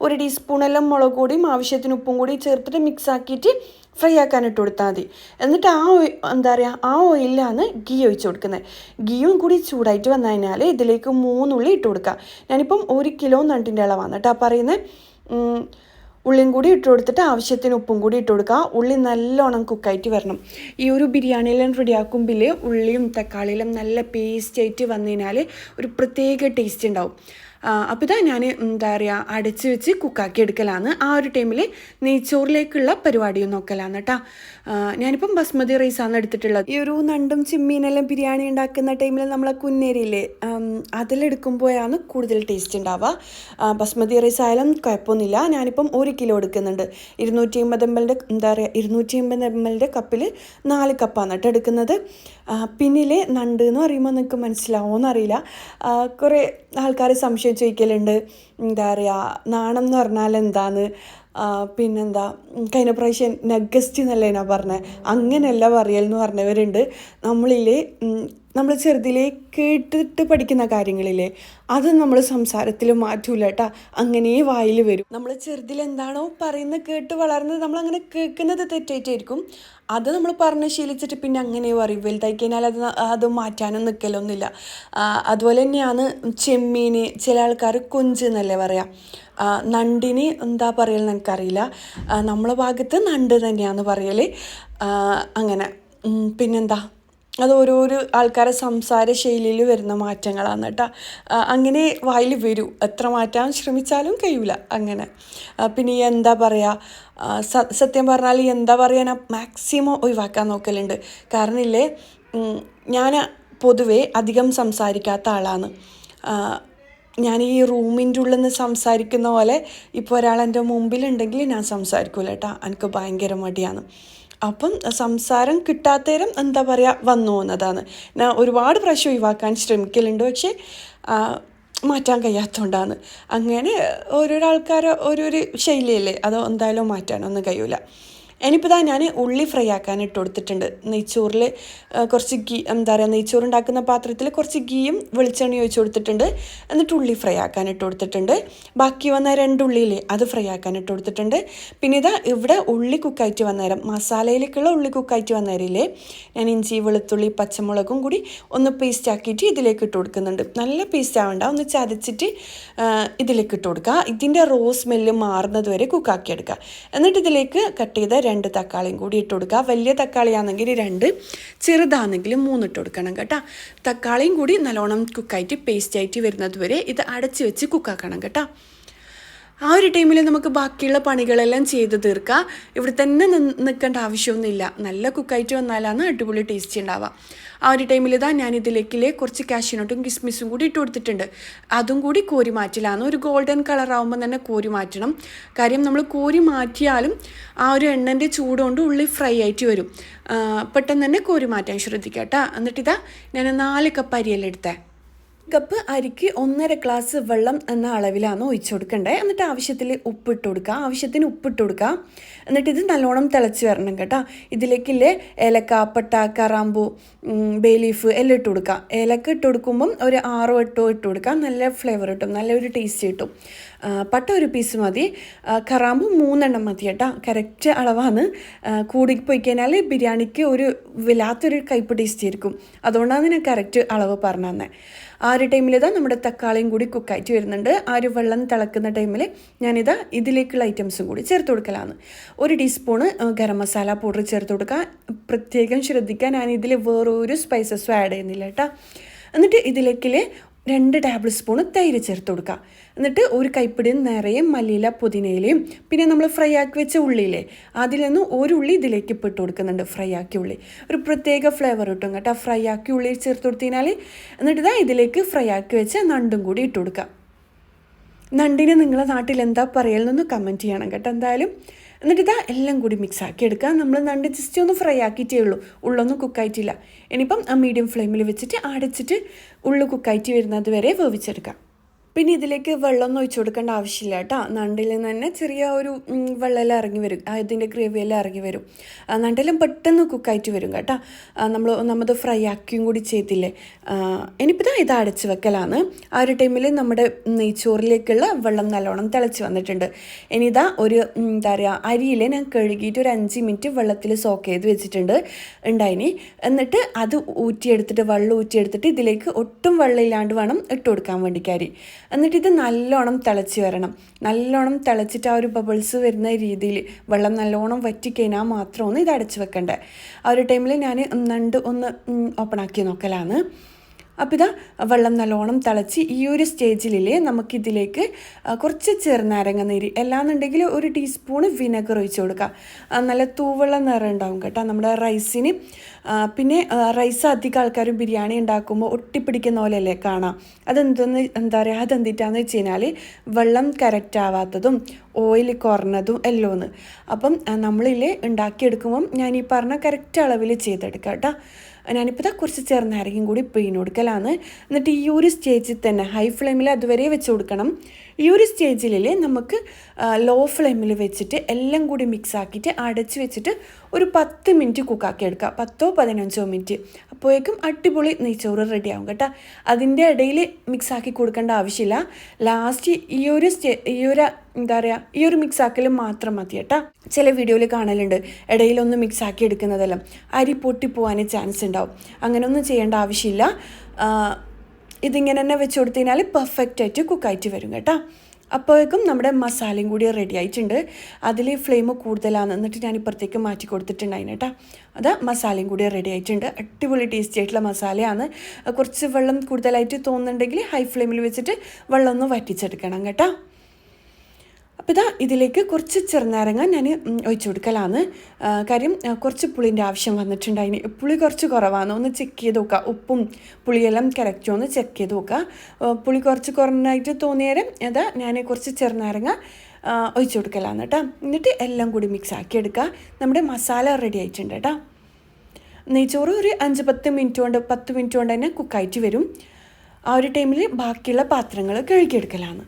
A: ഒരു ടീസ്പൂണെല്ലാം മുളക് പൊടിയും ആവശ്യത്തിന് ഉപ്പും കൂടി ചേർത്തിട്ട് മിക്സ് ആക്കിയിട്ട് ഫ്രൈ ആക്കാൻ ഇട്ട് കൊടുത്താൽ മതി. എന്നിട്ട് എന്താ പറയുക, ആ ഓയിലാണ് ഗീ ഒഴിച്ച് കൊടുക്കുന്നത്. ഗീയും കൂടി ചൂടായിട്ട് വന്നു കഴിഞ്ഞാൽ ഇതിലേക്ക് 3 ഉള്ളി ഇട്ട് കൊടുക്കുക. ഞാനിപ്പം 1 കിലോ നണ്ടിൻ്റെ അളവാണ് കേട്ടോ പറയുന്നത്. ഉള്ളിയും കൂടി ഇട്ട് കൊടുത്തിട്ട് ആവശ്യത്തിന് ഉപ്പും കൂടി ഇട്ട് കൊടുക്കുക. ഉള്ളി നല്ലോണം കുക്കായിട്ട് വരണം. ഈ ഒരു ബിരിയാണിയിലും റെഡിയാക്കുമ്പോൾ ഉള്ളിയും തക്കാളിയിലും നല്ല പേസ്റ്റായിട്ട് വന്നു കഴിഞ്ഞാൽ ഒരു പ്രത്യേക ടേസ്റ്റ് ഉണ്ടാവും. അപ്പോൾ ഇതാ ഞാൻ എന്താ പറയുക അടച്ച് വെച്ച് കുക്കാക്കി എടുക്കലാണ്. ആ ഒരു ടൈമിൽ നെയ്ച്ചോറിലേക്കുള്ള പരിപാടിയും നോക്കലാണ് കേട്ടോ. ഞാനിപ്പം ബസ്മതി റൈസാണ് എടുത്തിട്ടുള്ളത്. ഈ ഒരു നണ്ടും ചിമ്മീനെല്ലാം ബിരിയാണി ഉണ്ടാക്കുന്ന ടൈമിൽ നമ്മളെ കുന്നേരിയില്ലേ അതിലെടുക്കുമ്പോഴാണ് കൂടുതൽ ടേസ്റ്റ് ഉണ്ടാവുക. ബസ്മതി റൈസ് ആയാലും കുഴപ്പമൊന്നുമില്ല. ഞാനിപ്പം 1 കിലോ എടുക്കുന്നുണ്ട്. 250 ml എന്താ പറയുക 250 ml കപ്പിൽ 4 കപ്പാണ് കേട്ടോ എടുക്കുന്നത്. പിന്നിലെ നണ്ട് എന്ന് പറയുമ്പോൾ നിങ്ങൾക്ക് മനസ്സിലാവുമെന്നറിയില്ല. കുറേ ആൾക്കാർ സംശയം ചോദിക്കലുണ്ട്, എന്താ പറയുക നാണം എന്ന് പറഞ്ഞാൽ എന്താന്ന്. പിന്നെന്താ കഴിഞ്ഞ പ്രാവശ്യം നഗസ്റ്റ് എന്നല്ലേ ഞാൻ പറഞ്ഞത്, അങ്ങനെയല്ല പറയലെന്ന് പറഞ്ഞവരുണ്ട്. നമ്മൾ ചെറുതിലേ കേട്ടിട്ട് പഠിക്കുന്ന കാര്യങ്ങളില്ലേ അത് നമ്മൾ സംസാരത്തിൽ മാറ്റൂല കേട്ടോ, അങ്ങനെ വായിൽ വരും. നമ്മൾ ചെറുതിൽ എന്താണോ പറയുന്നത് കേട്ട് വളർന്നത് നമ്മളങ്ങനെ കേൾക്കുന്നത് തെറ്റായിട്ടായിരിക്കും. അത് നമ്മൾ പറഞ്ഞ് ശീലിച്ചിട്ട് പിന്നെ അങ്ങനെ പറയും. വലുതായി കഴിഞ്ഞാൽ അത് മാറ്റാനും നിൽക്കലൊന്നുമില്ല. അതുപോലെ തന്നെയാണ് ചെമ്മീൻ. ചില ആൾക്കാർ കൊഞ്ച് എന്നല്ലേ പറയാം. നണ്ടിന് എന്താ പറയലെന്ന് എനിക്കറിയില്ല. നമ്മളെ ഭാഗത്ത് നണ്ട് തന്നെയാണ് പറയൽ. അങ്ങനെ പിന്നെന്താ അത് ഓരോരോ ആൾക്കാരെ സംസാര ശൈലിയിൽ വരുന്ന മാറ്റങ്ങളാണ് കേട്ടോ. അങ്ങനെ വായിൽ വരൂ, എത്ര മാറ്റാൻ ശ്രമിച്ചാലും കഴിയൂല അങ്ങനെ. പിന്നെ എന്താ പറയുക, സത്യം പറഞ്ഞാൽ എന്താ പറയുക ഞാൻ മാക്സിമം ഒഴിവാക്കാൻ നോക്കലുണ്ട്. കാരണം ഇല്ലേ ഞാൻ പൊതുവേ അധികം സംസാരിക്കാത്ത ആളാണ്. ഞാൻ ഈ റൂമിൻ്റെ ഉള്ളിൽ നിന്ന് സംസാരിക്കുന്ന പോലെ ഇപ്പോൾ ഒരാളെൻ്റെ മുമ്പിലുണ്ടെങ്കിൽ ഞാൻ സംസാരിക്കൂല കേട്ടോ. എനിക്ക് ഭയങ്കര മടിയാണ്. അപ്പം സംസാരം കിട്ടാത്തേരം എന്താ പറയുക വന്നു പോകുന്നതാണ്. ഞാൻ ഒരുപാട് പ്രാവശ്യം ഒഴിവാക്കാൻ ശ്രമിക്കലുണ്ട്, പക്ഷേ മാറ്റാൻ കഴിയാത്തതുകൊണ്ടാണ്. അങ്ങനെ ഓരോരോ ആൾക്കാർ ഓരോരോ ശൈലിയല്ലേ, അത് എന്തായാലും മാറ്റാനൊന്നും കഴിയൂല. ഇനിയിപ്പോൾ ഞാൻ ഉള്ളി ഫ്രൈ ആക്കാൻ ഇട്ട് കൊടുത്തിട്ടുണ്ട്. നെയ്ച്ചോറിൽ കുറച്ച് ഗീ എന്താ പറയുക നെയ്ച്ചോറ് ഉണ്ടാക്കുന്ന പാത്രത്തിൽ കുറച്ച് ഗീയും വെളിച്ചെണ്ണയും ഒഴിച്ച് കൊടുത്തിട്ടുണ്ട്. എന്നിട്ട് ഉള്ളി ഫ്രൈ ആക്കാൻ ഇട്ട് കൊടുത്തിട്ടുണ്ട്. ബാക്കി വന്ന 2 ഉള്ളിയില്ലേ അത് ഫ്രൈ ആക്കാൻ ഇട്ട് കൊടുത്തിട്ടുണ്ട്. പിന്നെ ഇവിടെ ഉള്ളി കുക്കായിട്ട് വന്നേരം മസാലയിലേക്കുള്ള ഉള്ളി കുക്കായിട്ട് വന്നേരില്ലേ ഞാൻ ഇഞ്ചി വെളുത്തുള്ളി പച്ചമുളകും കൂടി ഒന്ന് പേസ്റ്റ് ആക്കിയിട്ട് ഇതിലേക്ക് ഇട്ട് കൊടുക്കുന്നുണ്ട്. നല്ല പേസ്റ്റ് ആവണ്ട, ഒന്ന് ചതച്ചിട്ട് ഇതിലേക്ക് ഇട്ട് കൊടുക്കുക. ഇതിൻ്റെ സ്മെല്ല് മാറുന്നത് വരെ കുക്കാക്കി എടുക്കുക. എന്നിട്ട് ഇതിലേക്ക് കട്ട് ചെയ്ത 2 തക്കാളിയും കൂടി ഇട്ട് കൊടുക്കുക. വലിയ തക്കാളിയാണെങ്കിൽ 2, ചെറുതാണെങ്കിൽ 3 ഇട്ട് കൊടുക്കണം കേട്ടോ. തക്കാളിയും കൂടി നല്ലോണം കുക്കായിട്ട് പേസ്റ്റായിട്ട് വരുന്നത് വരെ ഇത് അടച്ച് വെച്ച് കുക്കാക്കണം കേട്ടോ. ആ ഒരു ടൈമിൽ നമുക്ക് ബാക്കിയുള്ള പണികളെല്ലാം ചെയ്ത് തീർക്കാം. ഇവിടെ തന്നെ നിൽക്കേണ്ട ആവശ്യമൊന്നുമില്ല. നല്ല കുക്കായിട്ട് വന്നാലാണ് അടിപൊളി ടേസ്റ്റ് ഉണ്ടാവുക. ആ ഒരു ടൈമിൽ ഞാൻ ഇതിലേക്ക് കുറച്ച് കാഷ്യൂനട്ടും കിസ്മിസും കൂടി ഇട്ട് കൊടുത്തിട്ടുണ്ട്. അതും കൂടി കോരി മാറ്റലാണ്. ഒരു ഗോൾഡൻ കളറാകുമ്പോൾ തന്നെ കോരി മാറ്റണം. കാര്യം നമ്മൾ കോരി മാറ്റിയാലും ആ ഒരു എണ്ണൻ്റെ ചൂടുകൊണ്ട് ഉള്ളി ഫ്രൈ ആയിട്ട് വരും. പെട്ടെന്ന് തന്നെ കോരി മാറ്റാൻ ശ്രദ്ധിക്കാം കേട്ടോ. എന്നിട്ട് ഞാൻ 4 കപ്പ് അരിയെല്ലാം എടുത്തേ. കപ്പ് അരിക്ക് 1.5 ഗ്ലാസ് വെള്ളം എന്ന അളവിലാണ് ഒഴിച്ചു കൊടുക്കേണ്ടത്. എന്നിട്ട് ആവശ്യത്തിന് ഉപ്പിട്ട് കൊടുക്കുക. എന്നിട്ട് ഇത് നല്ലോണം തിളച്ച് വരണം കേട്ടോ. ഇതിലേക്കില്ലേ ഏലക്ക, പട്ട, കറാമ്പൂ, ബേ ലീഫ് എല്ലാം ഇട്ട് കൊടുക്കുക. ഏലക്ക ഇട്ട് കൊടുക്കുമ്പം ഒരു 6 8 ഇട്ട് കൊടുക്കുക. നല്ല ഫ്ലേവർ കിട്ടും, നല്ലൊരു ടേസ്റ്റ് കിട്ടും. പട്ട 1 പീസ് മതി. കറാമ്പ് 3 എണ്ണം മതി കേട്ടോ. കറക്റ്റ് അളവാണ്. കൂടിപ്പോയി കഴിഞ്ഞാൽ ബിരിയാണിക്ക് ഒരു വല്ലാത്തൊരു കയ്പ്പ് ടേസ്റ്റ് ആയിരിക്കും. അതുകൊണ്ടാണ് ഞാൻ കറക്റ്റ് അളവ് പറഞ്ഞു തന്നെ. ആ ഒരു ടൈമിൽ നമ്മുടെ തക്കാളിയും കൂടി കുക്കായിട്ട് വരുന്നുണ്ട്. ആ ഒരു വെള്ളം തിളക്കുന്ന ടൈമിൽ ഇതിലേക്കുള്ള ഐറ്റംസും കൂടി ചേർത്ത് കൊടുക്കലാണ്. 1 ടീസ്പൂണ് ഗരം മസാല പൗഡർ ചേർത്ത് കൊടുക്കുക. പ്രത്യേകം ശ്രദ്ധിക്കാൻ ഞാനിതിൽ വേറൊരു സ്പൈസസും ആഡ് ചെയ്യുന്നില്ല കേട്ടോ. എന്നിട്ട് ഇതിലേക്ക് 2 ടേബിൾ സ്പൂണ് തൈര് ചേർത്ത് കൊടുക്കുക. എന്നിട്ട് ഒരു കൈപ്പിടി നിറയെ മല്ലിയില പുതിനയിലയും പിന്നെ നമ്മൾ ഫ്രൈ ആക്കി വെച്ച ഉള്ളിയില്ലേ അതിൽ നിന്ന് 1 ഉള്ളി ഇതിലേക്ക് ഇട്ട് കൊടുക്കുന്നുണ്ട്. ഫ്രൈ ആക്കിയ ഉള്ളി ഒരു പ്രത്യേക ഫ്ലേവർ കിട്ടും കേട്ടോ ഫ്രൈ ആക്കി ഉള്ളി ചേർത്ത് കൊടുത്തതിനാൽ. എന്നിട്ട് ഇതിലേക്ക് ഫ്രൈ ആക്കി വെച്ച നണ്ടും കൂടി ഇട്ട് കൊടുക്കുക. നണ്ടിന് നിങ്ങളുടെ നാട്ടിൽ എന്താ പറയലെന്നൊന്ന് കമൻറ്റ് ചെയ്യണം കേട്ടോ. എന്തായാലും എന്നിട്ട് ഇതാ എല്ലാം കൂടി മിക്സ് ആക്കി എടുക്കുക. നമ്മൾ നണ്ട് ജസ്റ്റ് ഒന്ന് ഫ്രൈ ആക്കിയിട്ടേ ഉള്ളൂ, ഉള്ളൊന്നും കുക്കായിട്ടില്ല. ഇനിയിപ്പം മീഡിയം ഫ്ലെയിമിൽ വെച്ചിട്ട് അടച്ചിട്ട് ഉള്ളു കുക്കായിട്ട് വരുന്നത് വരെ വേവിച്ചെടുക്കാം. പിന്നെ ഇതിലേക്ക് വെള്ളമൊന്നും ഒഴിച്ചു കൊടുക്കേണ്ട ആവശ്യമില്ല കേട്ടോ. നണ്ടിൽ നിന്ന് തന്നെ ചെറിയ ഒരു വെള്ളമെല്ലാം ഇറങ്ങി വരും, ഇതിൻ്റെ ഗ്രേവിയെല്ലാം ഇറങ്ങി വരും. നണ്ടെല്ലാം പെട്ടെന്ന് കുക്കായിട്ട് വരും കേട്ടോ. നമ്മത് ഫ്രൈ ആക്കിയും കൂടി ചെയ്തില്ലേ. ഇനിയിപ്പോൾ ഇത് അടച്ച് വെക്കലാണ്. ആ ഒരു ടൈമിൽ നമ്മുടെ നെയ്ച്ചോറിലേക്കുള്ള വെള്ളം നല്ലോണം തിളച്ച് വന്നിട്ടുണ്ട്. ഇനി ഇതാ ഒരു എന്താ പറയുക, അരിയിൽ ഞാൻ കഴുകിയിട്ട് ഒരു 5 മിനിറ്റ് വെള്ളത്തിൽ സോക്ക് ചെയ്ത് വെച്ചിട്ടുണ്ട് ഉണ്ടായിനി. എന്നിട്ട് അത് വെള്ളം ഊറ്റിയെടുത്തിട്ട് ഇതിലേക്ക് ഒട്ടും വെള്ളമില്ലാണ്ട് വേണം ഇട്ട് കൊടുക്കാൻ വേണ്ടിക്ക് അരി. എന്നിട്ട് ഇത് നല്ലോണം തിളച്ച് വരണം. നല്ലോണം തിളച്ചിട്ട് ആ ഒരു ബബിൾസ് വരുന്ന രീതിയിൽ വെള്ളം നല്ലോണം വറ്റിക്കഴിഞ്ഞാൽ മാത്രമാണ് ഇത് അടച്ച് വെക്കേണ്ടത്. ആ ഒരു ടൈമിൽ ഞാൻ നണ്ട് ഒന്ന് ഓപ്പൺ ആക്കി നോക്കലാണ്. അപ്പോൾ ഇതാ വെള്ളം നല്ലോണം തിളച്ച് ഈ ഒരു സ്റ്റേജിലേ നമുക്കിതിലേക്ക് കുറച്ച് ചെറുനാരങ്ങ നീര്, എല്ലാന്നുണ്ടെങ്കിൽ 1 ടീസ്പൂണ് വിനെഗർ ഒഴിച്ച് കൊടുക്കുക. നല്ല തൂവെള്ള നിറം ഉണ്ടാവും കേട്ടോ നമ്മുടെ റൈസിന്. പിന്നെ റൈസ് അധികം ആൾക്കാരും ബിരിയാണി ഉണ്ടാക്കുമ്പോൾ ഒട്ടിപ്പിടിക്കുന്ന പോലെയല്ലേ കാണാം. അതെന്തിട്ടാന്ന് വെച്ച് കഴിഞ്ഞാൽ വെള്ളം കറക്റ്റ് ആവാത്തതും ഓയിൽ കുറഞ്ഞതും എല്ലോന്ന്. അപ്പം നമ്മളിൽ ഉണ്ടാക്കിയെടുക്കുമ്പം ഞാൻ ഈ പറഞ്ഞ കറക്റ്റ് അളവിൽ ചെയ്തെടുക്കാം കേട്ടോ. ഞാനിപ്പോൾ കുറച്ച് ചെറുനാരങ്ങയും കൂടി പിഴിഞ്ഞ് കൊടുക്കലാണ്. എന്നിട്ട് ഈ ഒരു സ്റ്റേജിൽ തന്നെ ഹൈ ഫ്ലെയിമിൽ അതുവരെ വെച്ച് കൊടുക്കണം. ഈ ഒരു സ്റ്റേജിൽ നമുക്ക് ലോ ഫ്ലെയിമിൽ വെച്ചിട്ട് എല്ലാം കൂടി മിക്സ് ആക്കിയിട്ട് അടച്ച് വെച്ചിട്ട് ഒരു 10 മിനിറ്റ് കുക്കാക്കി എടുക്കുക. 10-15 മിനിറ്റ്. അപ്പോഴേക്കും അടിപൊളി നെയ്ച്ചോറ് റെഡിയാവും കേട്ടോ. അതിൻ്റെ ഇടയിൽ മിക്സാക്കി കൊടുക്കേണ്ട ആവശ്യമില്ല. ലാസ്റ്റ് ഈ ഒരു മിക്സാക്കൽ മാത്രം മതി കേട്ടോ. ചില വീഡിയോയിൽ കാണലുണ്ട് ഇടയിലൊന്ന് മിക്സാക്കി എടുക്കുന്നതെല്ലാം അരി പൊട്ടിപ്പോവാൻ ചാൻസ് ഉണ്ടാവും. അങ്ങനെയൊന്നും ചെയ്യേണ്ട ആവശ്യമില്ല. ഇതിങ്ങനെ തന്നെ വെച്ച് കൊടുത്തു കഴിഞ്ഞാൽ പെർഫെക്റ്റായിട്ട് കുക്കായിട്ട് വരും കേട്ടോ. അപ്പോഴേക്കും നമ്മുടെ മസാലയും കൂടി റെഡി ആയിട്ടുണ്ട്. അതിൽ ഫ്ലെയിം കൂടുതലാണ്, എന്നിട്ട് ഞാൻ ഇപ്പുറത്തേക്ക് മാറ്റി കൊടുത്തിട്ടുണ്ടായിരുന്നു കേട്ടോ. അത് മസാലയും കൂടി റെഡി ആയിട്ടുണ്ട്. അടിപൊളി ടേസ്റ്റി ആയിട്ടുള്ള മസാലയാണ്. കുറച്ച് വെള്ളം കൂടുതലായിട്ട് തോന്നുന്നുണ്ടെങ്കിൽ ഹൈ ഫ്ലെയിമിൽ വെച്ചിട്ട് വെള്ളം ഒന്ന് വറ്റിച്ചെടുക്കണം കേട്ടോ. അപ്പോൾ ഇതിലേക്ക് കുറച്ച് ചെറുനാരങ്ങ ഞാൻ ഒഴിച്ചു കൊടുക്കലാണ്. കാര്യം കുറച്ച് പുളിൻ്റെ ആവശ്യം വന്നിട്ടുണ്ടായിന്. പുളി കുറച്ച് കുറവാണ്, ഒന്ന് ചെക്ക് ചെയ്ത് നോക്കുക. ഉപ്പും പുളിയെല്ലാം കറക്റ്റോ ഒന്ന് ചെക്ക് ചെയ്ത് നോക്കുക. പുളി കുറച്ച് കുറഞ്ഞായിട്ട് തോന്നിയേരം ഞാൻ കുറച്ച് ചെറുനാരങ്ങ ഒഴിച്ചു കൊടുക്കലാണ് കേട്ടോ. എന്നിട്ട് എല്ലാം കൂടി മിക്സ് ആക്കി എടുക്കുക. നമ്മുടെ മസാല റെഡി ആയിട്ടുണ്ട് കേട്ടോ. നെയ്ച്ചോറ് ഒരു 5-10 മിനിറ്റ് കൊണ്ട് 10 മിനിറ്റ് കൊണ്ട് തന്നെ കുക്കായിട്ട് വരും. ആ ഒരു ടൈമിൽ ബാക്കിയുള്ള പാത്രങ്ങൾ കഴുകിയെടുക്കലാണ്.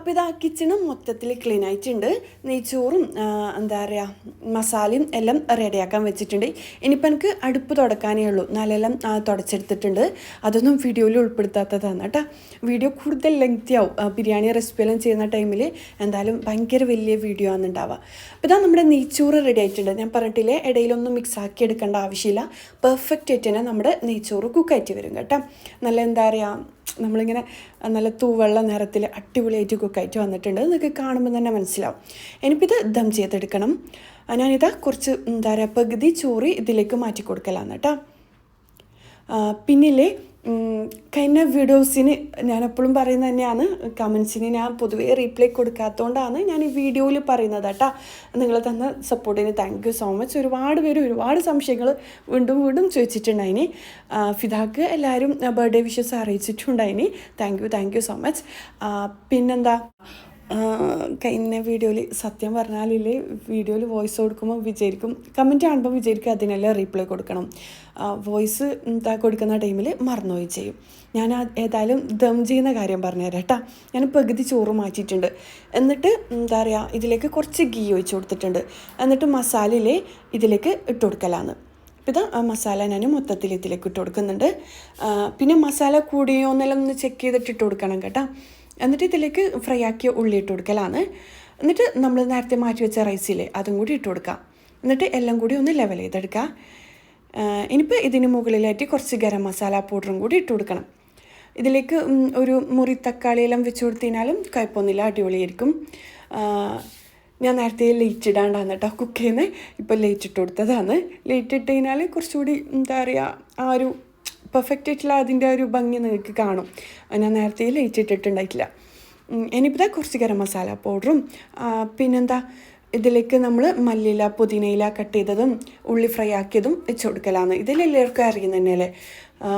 A: അപ്പോൾ ഇതാ കിച്ചണ് മൊത്തത്തിൽ ക്ലീൻ ആയിട്ടുണ്ട്. നെയ്ച്ചോറും എന്താ പറയുക മസാലയും എല്ലാം റെഡിയാക്കാൻ വെച്ചിട്ടുണ്ട്. ഇനിയിപ്പോൾ എനിക്ക് അടുപ്പ് തുടക്കാനേ ഉള്ളൂ. നാലെല്ലാം തുടച്ചെടുത്തിട്ടുണ്ട്. അതൊന്നും വീഡിയോയിൽ ഉൾപ്പെടുത്താത്തതാണ് കേട്ടോ. വീഡിയോ കൂടുതൽ ലെങ്തി ആവും. ബിരിയാണി റെസിപ്പിയെല്ലാം ചെയ്യുന്ന ടൈമിൽ എന്തായാലും ഭയങ്കര വലിയ വീഡിയോ ആണ് ഉണ്ടാവുക. അപ്പോൾ ഇതാ നമ്മുടെ നെയ്ച്ചോറ് റെഡി ആയിട്ടുണ്ട്. ഞാൻ പറഞ്ഞിട്ടില്ലേ ഇടയിലൊന്നും മിക്സ് ആക്കി എടുക്കേണ്ട ആവശ്യമില്ല. പെർഫെക്റ്റ് ആയിട്ട് തന്നെ നമ്മുടെ നെയ്ച്ചോറ് കുക്കായിട്ട് വരും കേട്ടോ. നല്ല എന്താ പറയുക നമ്മളിങ്ങനെ നല്ല തൂവെള്ള നിറത്തിൽ അടിപൊളിയായിട്ട് കുക്കായിട്ട് വന്നിട്ടുണ്ട്. നിങ്ങൾക്ക് കാണുമ്പോൾ തന്നെ മനസ്സിലാവും. ഇനിയിപ്പോൾ ഇത് ദം ചെയ്തെടുക്കണം. ഞാനിതാ കുറച്ച് എന്താ പറയുക പകുതി ചോറ് ഇതിലേക്ക് മാറ്റി കൊടുക്കലാണ് കേട്ടോ. പിന്നിലെ കഴിഞ്ഞ വീഡിയോസിന് ഞാൻ എപ്പോഴും പറയുന്നത് തന്നെയാണ്, കമൻസിന് ഞാൻ പൊതുവേ റീപ്ലൈ കൊടുക്കാത്തതുകൊണ്ടാണ് ഞാൻ ഈ വീഡിയോയിൽ പറയുന്നത് കേട്ടോ. നിങ്ങൾ തന്ന സപ്പോർട്ടിന് താങ്ക് യു സോ മച്ച്. ഒരുപാട് പേര് ഒരുപാട് സംശയങ്ങൾ വീണ്ടും ചോദിച്ചിട്ടുണ്ടായിനി. ഫിദാക്ക് എല്ലാവരും ബർത്ത്ഡേ വിഷസ് അറിയിച്ചിട്ടുണ്ടായിനി. Thank you so much. പിന്നെന്താ കഴിഞ്ഞ വീഡിയോയിൽ സത്യം പറഞ്ഞാലില്ലേ വീഡിയോയിൽ വോയിസ് കൊടുക്കുമ്പോൾ വിചാരിക്കും, കമൻറ്റ് കാണുമ്പോൾ വിചാരിക്കും അതിനെല്ലാം റീപ്ലൈ കൊടുക്കണം. വോയിസ് കൊടുക്കുന്ന ടൈമിൽ മറന്നുപോയി ചെയ്യും. ഞാൻ ഏതായാലും ദം ചെയ്യുന്ന കാര്യം പറഞ്ഞുതരാം കേട്ടോ. ഞാൻ പകുതി ചോറ് മാറ്റിയിട്ടുണ്ട്. എന്നിട്ട് എന്താ പറയുക ഇതിലേക്ക് കുറച്ച് ഗീ ഒഴിച്ച് കൊടുത്തിട്ടുണ്ട്. എന്നിട്ട് മസാലയിൽ ഇതിലേക്ക് ഇട്ട് കൊടുക്കലാണ്. അപ്പോൾ ഇത് മസാല ഞാൻ മൊത്തത്തിൽ ഇതിലേക്ക് ഇട്ട് കൊടുക്കുന്നുണ്ട്. പിന്നെ മസാല കൂടിയോ എന്നെല്ലാം ഒന്ന് ചെക്ക് ചെയ്തിട്ട് ഇട്ട് കൊടുക്കണം കേട്ടോ. എന്നിട്ട് ഇതിലേക്ക് ഫ്രൈ ആക്കിയ ഉള്ളി ഇട്ട് കൊടുക്കലാണ്. എന്നിട്ട് നമ്മൾ നേരത്തെ മാറ്റി വെച്ച റൈസില്ലേ അതും കൂടി ഇട്ട് കൊടുക്കാം. എന്നിട്ട് എല്ലാം കൂടി ഒന്ന് ലെവൽ ചെയ്തെടുക്കുക. ഇനിയിപ്പോൾ ഇതിന് മുകളിലായിട്ട് കുറച്ച് ഗരം മസാല പൗഡറും കൂടി ഇട്ട് കൊടുക്കണം. ഇതിലേക്ക് ഒരു മുറി തക്കാളിയെല്ലാം വെച്ച് കൊടുത്തതിനാലും കുഴപ്പമൊന്നുമില്ല, അടിപൊളിയായിരിക്കും. ഞാൻ നേരത്തെ ലേറ്റ് ഇടാണ്ടാണ് കേട്ടോ കുക്ക് ചെയ്യുന്നത്. ഇപ്പോൾ ലേറ്റ് ഇട്ട് കൊടുത്തതാണ്. ലേറ്റ് ഇട്ട് കഴിഞ്ഞാൽ കുറച്ചുകൂടി എന്താ പറയുക ആ ഒരു പെർഫെക്റ്റ് ആയിട്ടുള്ള അതിൻ്റെ ഒരു ഭംഗി നിങ്ങൾക്ക് കാണും. ഞാൻ നേരത്തെ ലേറ്റ് ഇട്ടിട്ടുണ്ടായിട്ടില്ല. ഇനിയിപ്പോൾ കുറച്ച് ഗരം മസാല പൗഡറും പിന്നെന്താ ഇതിലേക്ക് നമ്മൾ മല്ലിയില പുതിനയില കട്ട് ചെയ്തതും ഉള്ളി ഫ്രൈ ആക്കിയതും വെച്ച് കൊടുക്കലാണ്. ഇതിലെല്ലാവർക്കും അറിയുന്ന തന്നെയല്ലേ.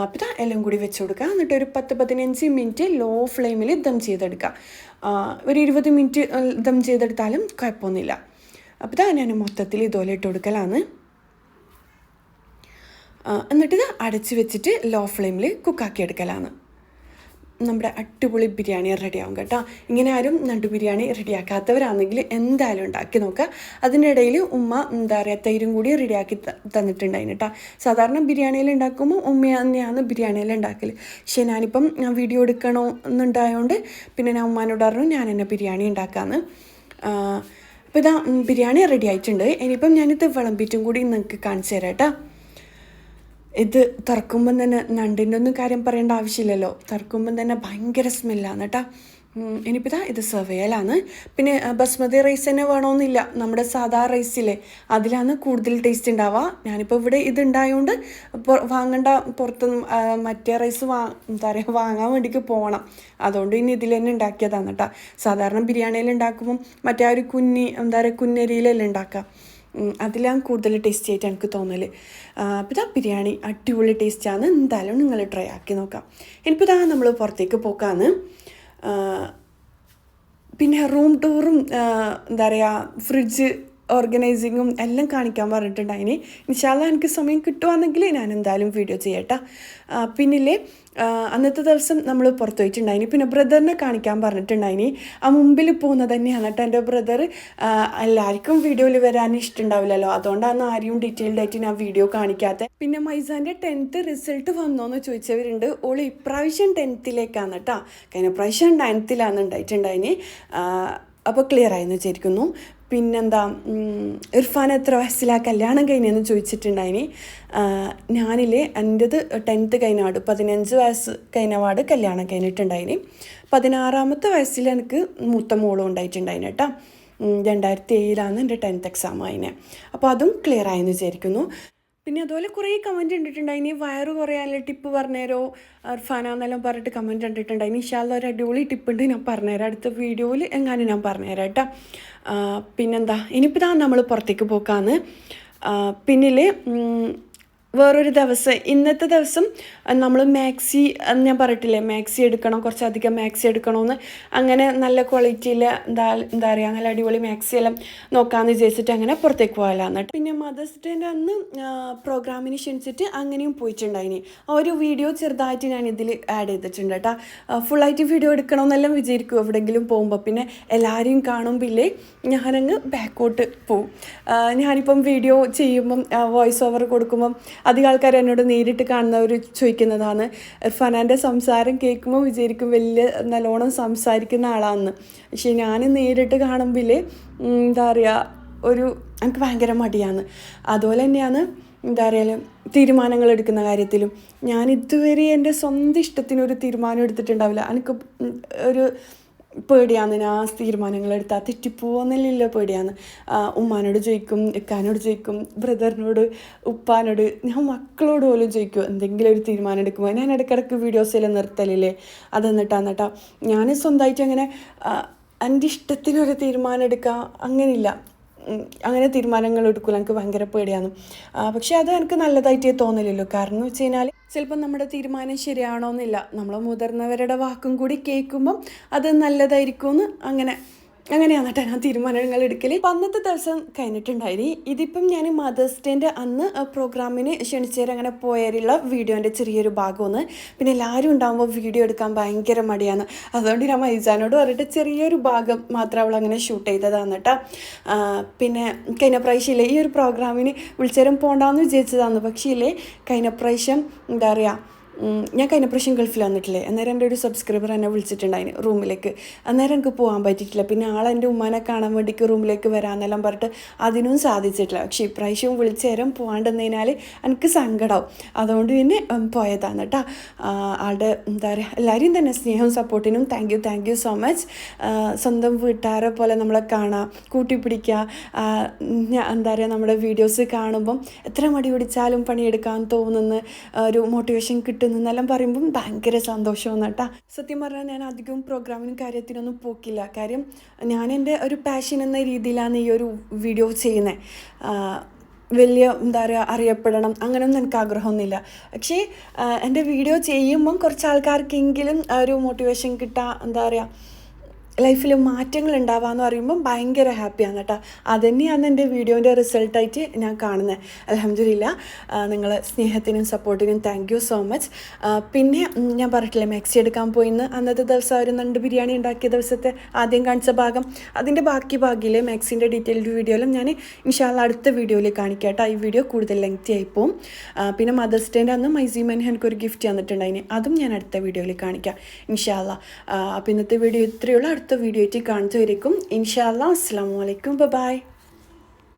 A: അപ്പോൾ ഇതാ എല്ലാം കൂടി വെച്ച് കൊടുക്കുക. എന്നിട്ട് ഒരു 10-15 മിനിറ്റ് ലോ ഫ്ലെയിമിൽ ദം ചെയ്തെടുക്കുക. ഒരു 20 മിനിറ്റ് ദം ചെയ്തെടുത്താലും കുഴപ്പമൊന്നുമില്ല. അപ്പോൾ ഇതാ ഞാൻ മൊത്തത്തിൽ ഇതുപോലെ ഇട്ട് കൊടുക്കലാണ്. എന്നിട്ട് അടച്ച് വെച്ചിട്ട് ലോ ഫ്ലെയിമിൽ കുക്കാക്കി എടുക്കലാണ്. നമ്മുടെ അടിപൊളി ബിരിയാണി റെഡിയാവും കേട്ടോ. ഇങ്ങനെ ആരും നണ്ടു ബിരിയാണി റെഡിയാക്കാത്തവരാണെങ്കിൽ എന്തായാലും ഉണ്ടാക്കി നോക്കുക. അതിൻ്റെ ഇടയിൽ ഉമ്മ എന്താ പറയുക തൈരും കൂടി റെഡിയാക്കി തന്നിട്ടുണ്ടായിരുന്നു കേട്ടോ. സാധാരണ ബിരിയാണിയിൽ ഉണ്ടാക്കുമ്പോൾ ഉമ്മ തന്നെയാണ് ബിരിയാണിയിൽ ഉണ്ടാക്കൽ. പക്ഷേ ഞാനിപ്പം വീഡിയോ എടുക്കണോ എന്നുണ്ടായതുകൊണ്ട് പിന്നെ ഞാൻ ഉമ്മാനോട് പറഞ്ഞു ഞാൻ എന്നെ ബിരിയാണി ഉണ്ടാക്കാമെന്ന്. അപ്പോൾ ഇതാ ബിരിയാണി റെഡി ആയിട്ടുണ്ട്. ഇനിയിപ്പം ഞാനിത് വിളമ്പിറ്റും കൂടി നിങ്ങൾക്ക് കാണിച്ചു തരാം കേട്ടോ. ഇത് തുറക്കുമ്പം തന്നെ നണ്ടിൻ്റെ ഒന്നും കാര്യം പറയേണ്ട ആവശ്യമില്ലല്ലോ. തുറക്കുമ്പം തന്നെ ഭയങ്കര സ്മെല്ലാണ് കേട്ടോ. ഇനിയിപ്പോൾ ഇത് സെർവ് ചെയ്യലാണ്. പിന്നെ ബസ്മതി റൈസ് തന്നെ വേണമെന്നില്ല. നമ്മുടെ സാധാ റൈസില്ലേ അതിലാണ് കൂടുതൽ ടേസ്റ്റ് ഉണ്ടാവുക. ഞാനിപ്പോൾ ഇവിടെ ഇതുണ്ടായതുകൊണ്ട് വാങ്ങേണ്ട പുറത്തുനിന്ന് മറ്റേ റൈസ് എന്താ പറയുക വാങ്ങാൻ വേണ്ടിക്ക് പോകണം. അതുകൊണ്ട് ഇനി ഇതിൽ തന്നെ ഉണ്ടാക്കിയതാണ് കേട്ടോ. സാധാരണ ബിരിയാണിയിൽ ഉണ്ടാക്കുമ്പം മറ്റേ ഒരു എന്താ പറയുക കുന്നരിയിലെല്ലാം ഉണ്ടാക്കുക. അതിലാണ് കൂടുതൽ ടേസ്റ്റി ആയിട്ട് എനിക്ക് തോന്നൽ. അപ്പോൾ ഇതാ ബിരിയാണി അടിപൊളി ടേസ്റ്റാണ്. എന്തായാലും നിങ്ങൾ ട്രൈ ആക്കി നോക്കാം. ഇനിയിപ്പോൾ ഇതാ നമ്മൾ പുറത്തേക്ക് പോക്കാണ്. പിന്നെ റൂം ടൂറും എന്താ പറയുക ഫ്രിഡ്ജ് ഓർഗനൈസിങ്ങും എല്ലാം കാണിക്കാൻ പറഞ്ഞിട്ടുണ്ടായിന്. ഇൻഷാ അല്ലാഹ് എനിക്ക് സമയം കിട്ടുവാണെങ്കിൽ ഞാൻ എന്തായാലും വീഡിയോ ചെയ്യട്ടെ. പിന്നില്ലേ അന്നത്തെ ദിവസം നമ്മൾ പുറത്ത് പോയിട്ടുണ്ടായിന്. പിന്നെ ബ്രദറിനെ കാണിക്കാൻ പറഞ്ഞിട്ടുണ്ടായിന്. ആ മുമ്പിൽ പോകുന്നത് തന്നെയാണ് കേട്ടോ എൻ്റെ ബ്രദർ. എല്ലാവർക്കും വീഡിയോയിൽ വരാൻ ഇഷ്ടമുണ്ടാവില്ലല്ലോ, അതുകൊണ്ടാണ് ആരെയും ഡീറ്റെയിൽഡ് ആയിട്ട് ഞാൻ വീഡിയോ കാണിക്കാത്തത്. പിന്നെ മൈസാൻ്റെ 10th റിസൾട്ട് വന്നോന്ന് ചോദിച്ചവരുണ്ട്. ഓള് ഇപ്രാവശ്യം 10th കേട്ടോ. കഴിഞ്ഞ പ്രാവശ്യം 9th ഉണ്ടായിട്ടുണ്ടായിന്. അപ്പോൾ ക്ലിയർ ആയെന്ന് വിചാരിക്കുന്നു. പിന്നെന്താ ഇർഫാൻ എത്ര വയസ്സിലാണ് കല്യാണം കഴിഞ്ഞതെന്ന് ചോദിച്ചിട്ടുണ്ടായിന്. ഞാനില്ലേ എൻ്റെത് 10th കഴിഞ്ഞപാട് 15 വയസ്സ് കഴിഞ്ഞപാട് കല്യാണം കഴിഞ്ഞിട്ടുണ്ടായിന്. 16ാമത്തെ വയസ്സിൽ എനിക്ക് മൂത്ത മോളും ഉണ്ടായിട്ടുണ്ടായിന് കേട്ടോ. 2007 എൻ്റെ 10th എക്സാം ആയിനെ. അപ്പോൾ അതും ക്ലിയർ ആയെന്ന് വിചാരിക്കുന്നു. പിന്നെ അതുപോലെ കുറേ കമൻറ്റ് കണ്ടിട്ടുണ്ടായിന്. വയറ് കുറയാനുള്ള ടിപ്പ് പറഞ്ഞുതരോ ഇർഫാനെന്നെല്ലാം പറഞ്ഞിട്ട് കമൻറ്റ് കണ്ടിട്ടുണ്ടായിന്. ഇൻഷാ അല്ലാഹ് ഒരു അടിപൊളി ടിപ്പുണ്ട്, ഞാൻ പറഞ്ഞുതരാം അടുത്ത വീഡിയോയിൽ എങ്ങാനും ഞാൻ പറഞ്ഞുതരാം കേട്ടോ. പിന്നെന്താ ഇനിയിപ്പോൾ നമ്മൾ പുറത്തേക്ക് പോക്കാന്ന്. പിന്നിൽ വേറൊരു ദിവസം ഇന്നത്തെ ദിവസം നമ്മൾ മാക്സി ഞാൻ പറഞ്ഞിട്ടില്ലേ മാക്സി എടുക്കണം, കുറച്ചധികം മാക്സി എടുക്കണമെന്ന്. അങ്ങനെ നല്ല ക്വാളിറ്റിയിൽ എന്താ പറയുക നല്ല അടിപൊളി മാക്സി എല്ലാം നോക്കാമെന്ന് വിചാരിച്ചിട്ട് അങ്ങനെ പുറത്തേക്ക് പോകലാന്ന്. പിന്നെ മദേഴ്സ് ഡേൻ്റെ അന്ന് പ്രോഗ്രാമിന് ക്ഷണിച്ചിട്ട് അങ്ങനെയും പോയിട്ടുണ്ടായിനി. ആ ഒരു വീഡിയോ ചെറുതായിട്ട് ഞാൻ ഇതിൽ ആഡ് ചെയ്തിട്ടുണ്ട് കേട്ടോ. ഫുള്ളായിട്ട് വീഡിയോ എടുക്കണമെന്നെല്ലാം വിചാരിക്കും എവിടെയെങ്കിലും പോകുമ്പോൾ. പിന്നെ എല്ലാവരെയും കാണുമ്പില്ലേ ഞാനങ്ങ് ബാക്കോട്ട് പോവും. ഞാനിപ്പം വീഡിയോ ചെയ്യുമ്പം വോയിസ് ഓവർ കൊടുക്കുമ്പം അധികം ആൾക്കാർ എന്നോട് നേരിട്ട് കാണുന്നവർ ചോദിക്കുന്നതാണ്, ഇർഫാനാൻ്റെ സംസാരം കേൾക്കുമ്പോൾ വിചാരിക്കും വലിയ നല്ലോണം സംസാരിക്കുന്ന ആളാണെന്ന്. പക്ഷേ ഞാൻ നേരിട്ട് കാണുമ്പോൾ എന്താ പറയുക എനിക്ക് ഭയങ്കര മടിയാണ്. അതുപോലെ തന്നെയാണ് എന്താ പറയുക തീരുമാനങ്ങൾ എടുക്കുന്ന കാര്യത്തിലും. ഞാൻ ഇതുവരെ എൻ്റെ സ്വന്തം ഇഷ്ടത്തിനൊരു തീരുമാനം എടുത്തിട്ടുണ്ടാവില്ല. എനിക്ക് ഒരു പേടിയാണ് ഞാൻ തീരുമാനങ്ങൾ എടുത്താൽ തെറ്റിപ്പോകുന്നില്ലല്ലോ പേടിയാണ്. ഉമ്മാനോട് ചോദിക്കും, ഇക്കാനോട് ചോദിക്കും, ബ്രദറിനോട്, ഉപ്പാനോട്, ഞാൻ മക്കളോട് പോലും ചോദിക്കും എന്തെങ്കിലും ഒരു തീരുമാനം എടുക്കുമ്പോൾ. ഞാൻ ഇടയ്ക്കിടയ്ക്ക് വീഡിയോസെല്ലാം നിർത്തലില്ലേ അതെന്നിട്ടാ ഞാൻ സ്വന്തമായിട്ട് അങ്ങനെ എൻ്റെ ഇഷ്ടത്തിനൊരു തീരുമാനം എടുക്കുക അങ്ങനെയില്ല. അങ്ങനെ തീരുമാനങ്ങൾ എടുക്കില്ല, എനിക്ക് ഭയങ്കര പേടിയാണ്. പക്ഷേ അത് എനിക്ക് നല്ലതായിട്ടേ തോന്നില്ലല്ലോ. കാരണം എന്ന് വെച്ച് കഴിഞ്ഞാൽ ചിലപ്പോൾ നമ്മുടെ തീരുമാനം ശരിയാണോന്നില്ല. നമ്മൾ മുതിർന്നവരുടെ വാക്കും കൂടി കേൾക്കുമ്പം അത് നല്ലതായിരിക്കുമെന്ന് അങ്ങനെയാണ് കേട്ടോ ഞാൻ തീരുമാനങ്ങൾ എടുക്കൽ. അന്നത്തെ ദിവസം കഴിഞ്ഞിട്ടുണ്ടായി. ഇതിപ്പം ഞാൻ മദേഴ്സ് ഡേൻ്റെ അന്ന് പ്രോഗ്രാമിന് ക്ഷണിച്ചേരം അങ്ങനെ പോയാലുള്ള വീഡിയോൻ്റെ ചെറിയൊരു ഭാഗമൊന്ന്. പിന്നെ എല്ലാവരും ഉണ്ടാകുമ്പോൾ വീഡിയോ എടുക്കാൻ ഭയങ്കര മടിയാണ്. അതുകൊണ്ട് ഞാൻ മൈജാനോട് പറഞ്ഞിട്ട് ചെറിയൊരു ഭാഗം മാത്രം അവൾ അങ്ങനെ ഷൂട്ട് ചെയ്തതാണ് കേട്ടോ. പിന്നെ കഴിഞ്ഞ പ്രാവശ്യമില്ലേ ഈ ഒരു പ്രോഗ്രാമിന് വിളിച്ചേരം പോകണ്ടെന്ന് വിചാരിച്ചതാണ്. പക്ഷേ ഇല്ലേ കഴിഞ്ഞ പ്രാവശ്യം എന്താ പറയുക ഞാൻ കഴിഞ്ഞ പ്രാവശ്യം ഗൾഫിൽ വന്നിട്ടില്ലേ, അന്നേരം എൻ്റെ ഒരു സബ്സ്ക്രൈബർ എന്നെ വിളിച്ചിട്ടുണ്ടായിന് റൂമിലേക്ക്. അന്നേരം എനിക്ക് പോകാൻ പറ്റിയിട്ടില്ല. പിന്നെ ആളെൻ്റെ ഉമ്മാനെ കാണാൻ വേണ്ടിക്ക് റൂമിലേക്ക് വരാമെന്നെല്ലാം പറഞ്ഞിട്ട് അതിനും സാധിച്ചിട്ടില്ല. പക്ഷേ ഇപ്രാവശ്യം വിളിച്ചേരം പോകാണ്ടെന്നതിനാൽ എനിക്ക് സങ്കടമാവും. അതുകൊണ്ട് പിന്നെ പോയതാണ് കേട്ടോ. ആളുടെ എന്താ പറയുക എല്ലാവരെയും തന്നെ സ്നേഹവും സപ്പോർട്ടിനും താങ്ക് യു സോ മച്ച്. സ്വന്തം വീട്ടുകാരെ പോലെ നമ്മളെ കാണാം, കൂട്ടിപ്പിടിക്കുക. എന്താ പറയുക നമ്മുടെ വീഡിയോസ് കാണുമ്പം എത്ര മടി പിടിച്ചാലും പണിയെടുക്കാൻ തോന്നുന്ന ഒരു മോട്ടിവേഷൻ കിട്ടുന്നെല്ലാം പറയുമ്പം ഭയങ്കര സന്തോഷമാണ് കേട്ടോ. സത്യം പറഞ്ഞാൽ ഞാൻ അധികം പ്രോഗ്രാമിനും കാര്യത്തിനൊന്നും പോക്കില്ല. കാര്യം ഞാൻ എൻ്റെ ഒരു പാഷൻ എന്ന രീതിയിലാണ് ഈ ഒരു വീഡിയോ ചെയ്യുന്നത്. വലിയ എന്താ പറയുക അറിയപ്പെടണം അങ്ങനെയൊന്നും എനിക്ക് ആഗ്രഹമൊന്നുമില്ല. പക്ഷേ എൻ്റെ വീഡിയോ ചെയ്യുമ്പം കുറച്ച് ആൾക്കാർക്കെങ്കിലും ഒരു മോട്ടിവേഷൻ കിട്ടുക, എന്താ പറയുക ലൈഫിൽ മാറ്റങ്ങൾ ഉണ്ടാവാന്ന് പറയുമ്പം ഭയങ്കര ഹാപ്പിയാണ് കേട്ടോ. അതുതന്നെയാണ് എൻ്റെ വീഡിയോൻ്റെ റിസൾട്ടായിട്ട് ഞാൻ കാണുന്നത്. അൽഹംദുലില്ലാ നിങ്ങളെ സ്നേഹത്തിനും സപ്പോർട്ടിനും താങ്ക് യു സോ മച്ച്. പിന്നെ ഞാൻ പറഞ്ഞിട്ടില്ലേ മാക്സി എടുക്കാൻ പോയിന്ന് അന്നത്തെ ദിവസം ഒരു നണ്ട് ബിരിയാണി ഉണ്ടാക്കിയ ദിവസത്തെ ആദ്യം കാണിച്ച ഭാഗം, അതിൻ്റെ ബാക്കി ഭാഗില്ലേ മാക്സിൻ്റെ ഡീറ്റെയിൽഡ് വീഡിയോയിലും ഞാൻ ഇൻഷാല്ലാ അടുത്ത വീഡിയോയിൽ കാണിക്കാം കേട്ടോ. ഈ വീഡിയോ കൂടുതൽ ലെങ്തി ആയിപ്പോവും. പിന്നെ മദേഴ്സ് ഡേൻ്റെ അന്ന് മൈസീമൻ എനിക്കൊരു ഗിഫ്റ്റ് തന്നിട്ടുണ്ടായിന്, അതും ഞാൻ അടുത്ത വീഡിയോയിൽ കാണിക്കാം ഇൻഷാല്ലാ. അപ്പോൾ ഇന്നത്തെ വീഡിയോ ഇത്രയുള്ള അടുത്ത വീഡിയോ ആയിട്ട് കാണിച്ചു വരയ്ക്കും ഇൻഷാ അല്ലാ. അസ്സലാമു അലൈക്കും, ബൈ.